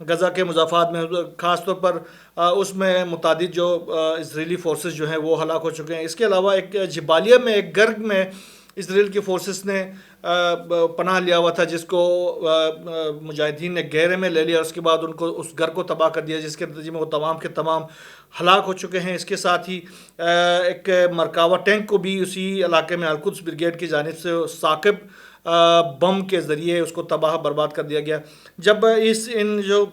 غزہ کے مضافات میں، خاص طور پر اس میں متعدد جو اسرائیلی فورسز جو ہیں وہ ہلاک ہو چکے ہیں۔ اس کے علاوہ ایک جبالیہ میں ایک گرگ میں اسرائیل کی فورسز نے پناہ لیا ہوا تھا، جس کو مجاہدین نے گھیرے میں لے لیا، اس کے بعد ان کو اس گھر کو تباہ کر دیا، جس کے نتیجے میں وہ تمام کے تمام ہلاک ہو چکے ہیں۔ اس کے ساتھ ہی ایک مرکاوا ٹینک کو بھی اسی علاقے میں القدس بریگیڈ کی جانب سے ثاقب بم کے ذریعے اس کو تباہ برباد کر دیا گیا۔ جب ان جو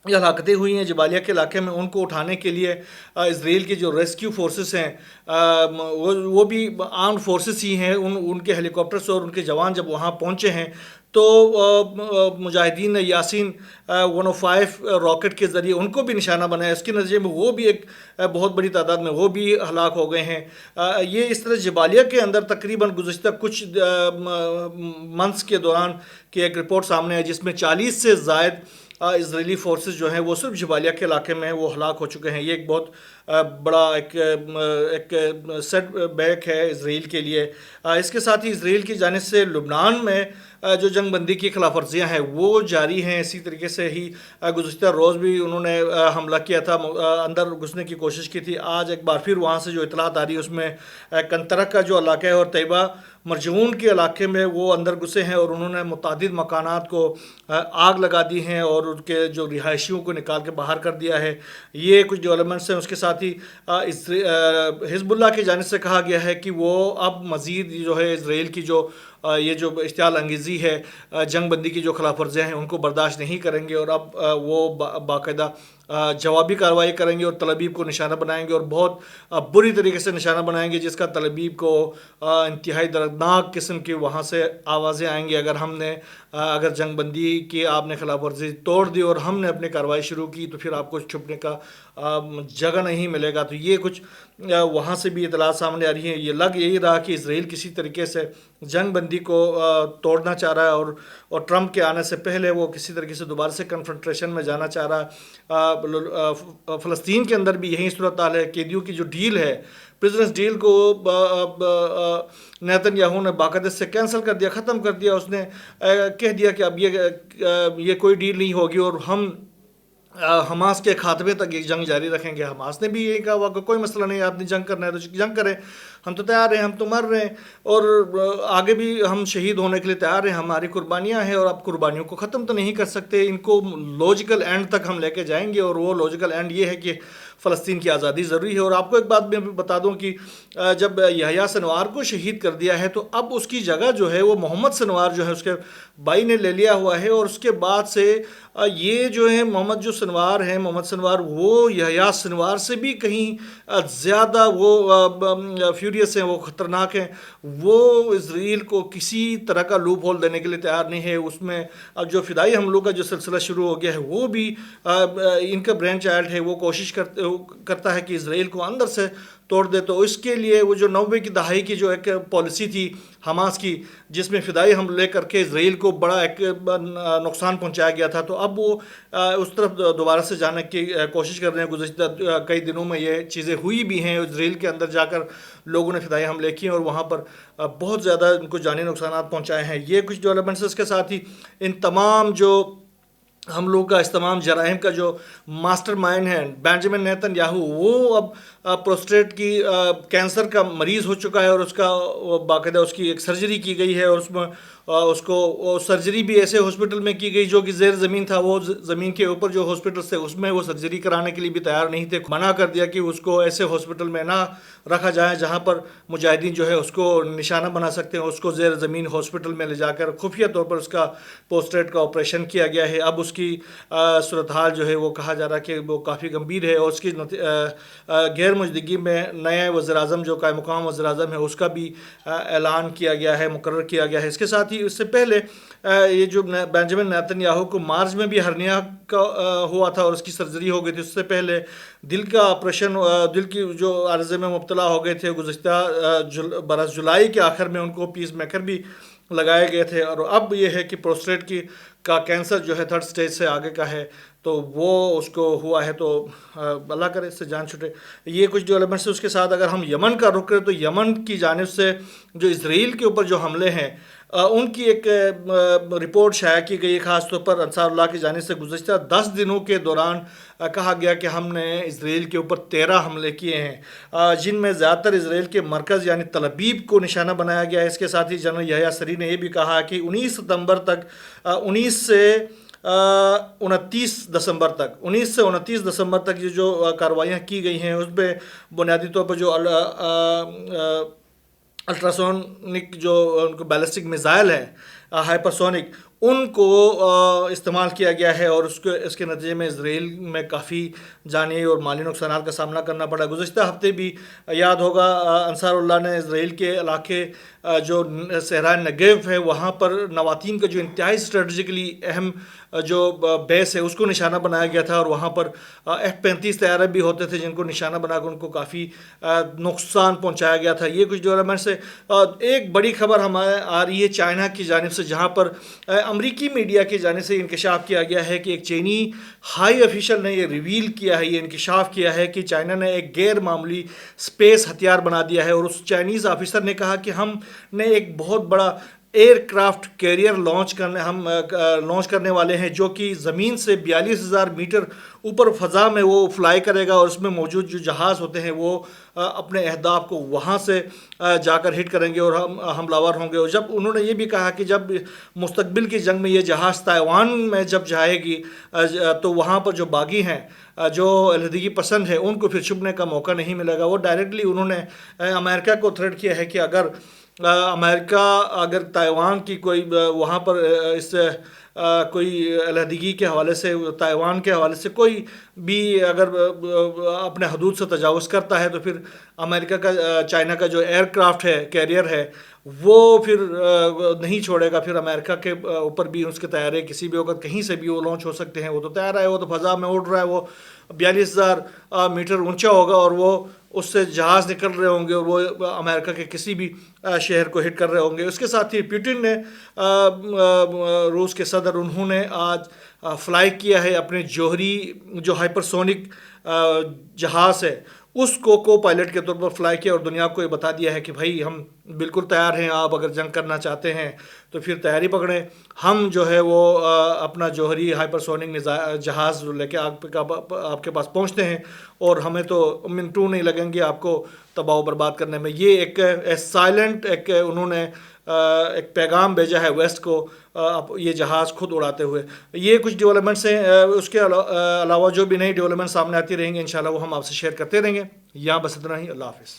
یہ ہلاکتیں ہوئی ہیں جبالیہ کے علاقے میں، ان کو اٹھانے کے لیے اسرائیل کی جو ریسکیو فورسز ہیں وہ بھی آرمڈ فورسز ہی ہیں، ان کے ہیلی کاپٹرز اور ان کے جوان جب وہاں پہنچے ہیں تو مجاہدین نے یاسین 105 راکٹ کے ذریعے ان کو بھی نشانہ بنایا۔ اس کے نتیجے میں وہ بھی ایک بہت بڑی تعداد میں وہ بھی ہلاک ہو گئے ہیں۔ یہ اس طرح جبالیہ کے اندر تقریباً گزشتہ کچھ منتھس کے دوران کی ایک رپورٹ سامنے ہے، جس میں 40 سے زائد اسرائیلی فورسز جو ہیں وہ صرف جبالیہ کے علاقے میں وہ ہلاک ہو چکے ہیں۔ یہ ایک بہت بڑا ایک سیٹ بیک ہے اسرائیل کے لیے۔ اس کے ساتھ ہی اسرائیل کی جانب سے لبنان میں جو جنگ بندی کی خلاف ورزیاں ہیں وہ جاری ہیں۔ اسی طریقے سے ہی گزشتہ روز بھی انہوں نے حملہ کیا تھا، اندر گھسنے کی کوشش کی تھی۔ آج ایک بار پھر وہاں سے جو اطلاعات آ رہی ہے اس میں کنترک کا جو علاقہ ہے اور طیبہ مرجعون کے علاقے میں وہ اندر گھسے ہیں اور انہوں نے متعدد مکانات کو آگ لگا دی ہیں اور ان کے جو رہائشیوں کو نکال کے باہر کر دیا ہے۔ یہ کچھ ڈیولپمنٹس ہیں۔ اس کے ساتھ ہی حزب اللہ کی جانب سے کہا گیا ہے کہ وہ اب مزید جو ہے اسرائیل کی جو یہ جو اشتعال انگیزی ہے، جنگ بندی کی جو خلاف ورزیاں ہیں ان کو برداشت نہیں کریں گے، اور اب وہ باقاعدہ جوابی کارروائی کریں گے اور تل ابیب کو نشانہ بنائیں گے، اور بہت بری طریقے سے نشانہ بنائیں گے، جس کا تل ابیب کو انتہائی دردناک قسم کی وہاں سے آوازیں آئیں گی اگر جنگ بندی کی آپ نے خلاف ورزی توڑ دی اور ہم نے اپنی کارروائی شروع کی تو پھر آپ کو چھپنے کا جگہ نہیں ملے گا۔ تو یہ کچھ وہاں سے بھی اطلاعات سامنے آ رہی ہیں۔ یہ لگ یہی رہا کہ اسرائیل کسی طریقے سے جنگ بندی کو توڑنا چاہ رہا ہے اور ٹرمپ کے آنے سے پہلے وہ کسی طریقے سے دوبارہ سے کنفرنٹریشن میں جانا چاہ رہا ہے۔ فلسطین کے اندر بھی یہی صورتحال ہے۔ قیدیوں کی جو ڈیل ہے، پریزنرز ڈیل کو نیتن یاہو نے باقاعدہ سے کینسل کر دیا، ختم کر دیا۔ اس نے کہہ دیا کہ اب یہ کوئی ڈیل نہیں ہوگی اور ہم حماس کے خاتمے تک یہ جنگ جاری رکھیں گے۔ حماس نے بھی یہی کہا ہوا کہ کوئی مسئلہ نہیں، آپ نے جنگ کرنا ہے تو جنگ کریں، ہم تو تیار ہیں، ہم تو مر رہے ہیں اور آگے بھی ہم شہید ہونے کے لیے تیار ہیں، ہماری قربانیاں ہیں اور آپ قربانیوں کو ختم تو نہیں کر سکتے۔ ان کو لوجیکل اینڈ تک ہم لے کے جائیں گے، اور وہ لوجیکل اینڈ یہ ہے کہ فلسطین کی آزادی ضروری ہے۔ اور آپ کو ایک بات میں بتا دوں کہ جب یحییٰ سنوار کو شہید کر دیا ہے تو اب اس کی جگہ جو ہے وہ محمد سنوار جو ہے اس کے بھائی نے لے لیا ہوا ہے، اور اس کے بعد سے یہ جو ہے محمد سنوار وہ یحییٰ سنوار سے بھی کہیں زیادہ وہ فیوریس ہیں، وہ خطرناک ہیں۔ وہ اسرائیل کو کسی طرح کا لوپ ہول دینے کے لیے تیار نہیں ہے۔ اس میں اب جو فدائی حملوں کا جو سلسلہ شروع ہو گیا ہے وہ بھی ان کا برین چائلڈ ہے، وہ کوشش کرتا ہے کہ اسرائیل کو اندر سے توڑ دے۔ تو اس کے لیے وہ جو 90 کی دہائی کی جو ایک پالیسی تھی حماس کی، جس میں فدائی حملے کر کے اسرائیل کو بڑا ایک نقصان پہنچایا گیا تھا، تو اب وہ اس طرف دوبارہ سے جانے کی کوشش کر رہے ہیں۔ گزشتہ کئی دنوں میں یہ چیزیں ہوئی بھی ہیں، اسرائیل کے اندر جا کر لوگوں نے فدائی حملے کیے اور وہاں پر بہت زیادہ ان کو جانی نقصانات پہنچائے ہیں۔ یہ کچھ ڈیولپمنٹس، اس کے ساتھ ہی ان تمام جو ہم لوگ کا اس تمام جرائم کا جو ماسٹر مائنڈ ہے بینجامن نیتن یاہو، وہ اب پروسٹیٹ کی کینسر کا مریض ہو چکا ہے اور اس کا باقاعدہ اس کی ایک سرجری کی گئی ہے، اور اس میں اس کو سرجری بھی ایسے ہاسپٹل میں کی گئی جو کہ زیر زمین تھا۔ وہ زمین کے اوپر جو ہاسپٹلس تھے اس میں وہ سرجری کرانے کے لیے بھی تیار نہیں تھے، منع کر دیا کہ اس کو ایسے ہاسپٹل میں نہ رکھا جائے جہاں پر مجاہدین جو ہے اس کو نشانہ بنا سکتے ہیں۔ اس کو زیر زمین ہاسپٹل میں لے جا کر خفیہ طور پر اس کا پوسٹریٹ کا آپریشن کیا گیا ہے۔ اب اس کی صورتحال جو ہے وہ کہا جا رہا ہے کہ وہ کافی گمبھیر ہے، اور اس کی غیر موجودگی میں نئے وزیر اعظم جو قائم مقام وزیر اعظم ہے اس کا بھی اعلان کیا گیا ہے، مقرر کیا گیا ہے۔ اس کے ساتھ ہی اس سے پہلے یہ جو بینجامن نیتن یاہو کو مارچ میں بھی ہرنیا کا ہوا تھا اور اس کی سرجری ہو گئی تھی۔ اس سے پہلے دل کا آپریشن، دل کی جو عارضے میں مبتلا ہو گئے تھے، گزشتہ برس جولائی کے آخر میں ان کو پیس میکر بھی لگائے گئے تھے، اور اب یہ ہے کہ پروسٹیٹ کا کینسر جو ہے 3rd سٹیج سے آگے کا ہے، تو وہ اس کو ہوا ہے، تو اللہ کرے اس سے جان چھٹے۔ یہ کچھ ڈیولپمنٹس ہے۔ اس کے ساتھ اگر ہم یمن کا رخ کریں تو یمن کی جانب سے جو اسرائیل کے اوپر جو حملے ہیں ان کی ایک رپورٹ شائع کی گئی، خاص طور پر انصار اللہ کی جانب سے گزشتہ 10 دنوں کے دوران کہا گیا کہ ہم نے اسرائیل کے اوپر 13 حملے کیے ہیں، جن میں زیادہ تر اسرائیل کے مرکز یعنی تل ابیب کو نشانہ بنایا گیا ہے۔ اس کے ساتھ ہی جنرل یحییٰ سری نے یہ بھی کہا کہ 19 ستمبر تک 19 سے 29 دسمبر تک یہ جو کارروائیاں کی گئی ہیں، اس میں بنیادی طور پر جو الٹراسونک جو ان کو بیلسٹک میزائل ہے، ہائپرسونک، ان کو استعمال کیا گیا ہے، اور اس کے نتیجے میں اسرائیل میں کافی جانی اور مالی نقصانات کا سامنا کرنا پڑا۔ گزشتہ ہفتے بھی یاد ہوگا انصار اللہ نے اسرائیل کے علاقے جو صحرائے نگیو ہے وہاں پر نواتین کا جو انتہائی اسٹریٹجکلی اہم جو بیس ہے اس کو نشانہ بنایا گیا تھا، اور وہاں پر F-35 طیارے بھی ہوتے تھے جن کو نشانہ بنا کر ان کو کافی نقصان پہنچایا گیا تھا۔ یہ کچھ ڈیولپمنٹس ہے۔ ایک بڑی خبر ہمارے آ رہی ہے چائنا کی جانب سے، جہاں پر امریکی میڈیا کی جانب سے انکشاف کیا گیا ہے کہ ایک چینی ہائی افیشل نے یہ ریویل کیا ہے، یہ انکشاف کیا ہے کہ چائنا نے ایک غیر معمولی اسپیس ہتھیار بنا دیا ہے، اور اس چائنیز آفیسر نے کہا کہ ہم نے ایک بہت بڑا ایئر کرافٹ کیریئر لانچ کرنے والے ہیں، جو کہ زمین سے 42,000 میٹر اوپر فضا میں وہ فلائی کرے گا، اور اس میں موجود جو جہاز ہوتے ہیں وہ اپنے اہداف کو وہاں سے جا کر ہٹ کریں گے اور ہم حملہ آور ہوں گے۔ اور جب انہوں نے یہ بھی کہا کہ جب مستقبل کی جنگ میں یہ جہاز تائیوان میں جب جائے گی تو وہاں پر جو باغی ہیں، جو علیحدگی پسند ہے، ان کو پھر چھپنے کا موقع نہیں ملے گا۔ وہ ڈائریکٹلی انہوں نے امریکہ کو تھریٹ کیا ہے کہ اگر تائیوان کی کوئی وہاں پر اس کوئی علیحدگی کے حوالے سے، تائیوان کے حوالے سے کوئی بھی اگر اپنے حدود سے تجاوز کرتا ہے، تو پھر امریکہ کا چائنا کا جو ایئر کرافٹ ہے، کیریئر ہے، وہ پھر نہیں چھوڑے گا۔ پھر امریکہ کے اوپر بھی اس کے طیارے کسی بھی وقت کہیں سے بھی وہ لانچ ہو سکتے ہیں۔ وہ تو طیارہ ہے، وہ تو فضا میں اڑ رہا ہے، وہ 42,000 میٹر اونچا ہوگا، اور وہ اس سے جہاز نکل رہے ہوں گے، اور وہ امریکہ کے کسی بھی شہر کو ہٹ کر رہے ہوں گے۔ اس کے ساتھ ہی پیوٹن نے، روس کے صدر، انہوں نے آج فلائی کیا ہے اپنے جوہری جو ہائپرسونک جہاز ہے، اس کو پائلٹ کے طور پر فلائی کیا، اور دنیا کو یہ بتا دیا ہے کہ بھائی ہم بالکل تیار ہیں، آپ اگر جنگ کرنا چاہتے ہیں تو پھر تیاری پکڑیں، ہم جو ہے وہ اپنا جوہری ہائپرسونک جہاز لے کے آپ کے پاس پہنچتے ہیں، اور ہمیں تو منٹوں نہیں لگیں گے آپ کو تباہ و برباد کرنے میں۔ یہ ایک سائلنٹ انہوں نے ایک پیغام بھیجا ہے ویسٹ کو، یہ جہاز خود اڑاتے ہوئے۔ یہ کچھ ڈیولپمنٹس ہیں، اس کے علاوہ جو بھی نئی ڈیولپمنٹ سامنے آتی رہیں گے انشاءاللہ وہ ہم آپ سے شیئر کرتے رہیں گے۔ یہاں بس اتنا ہی، اللہ حافظ۔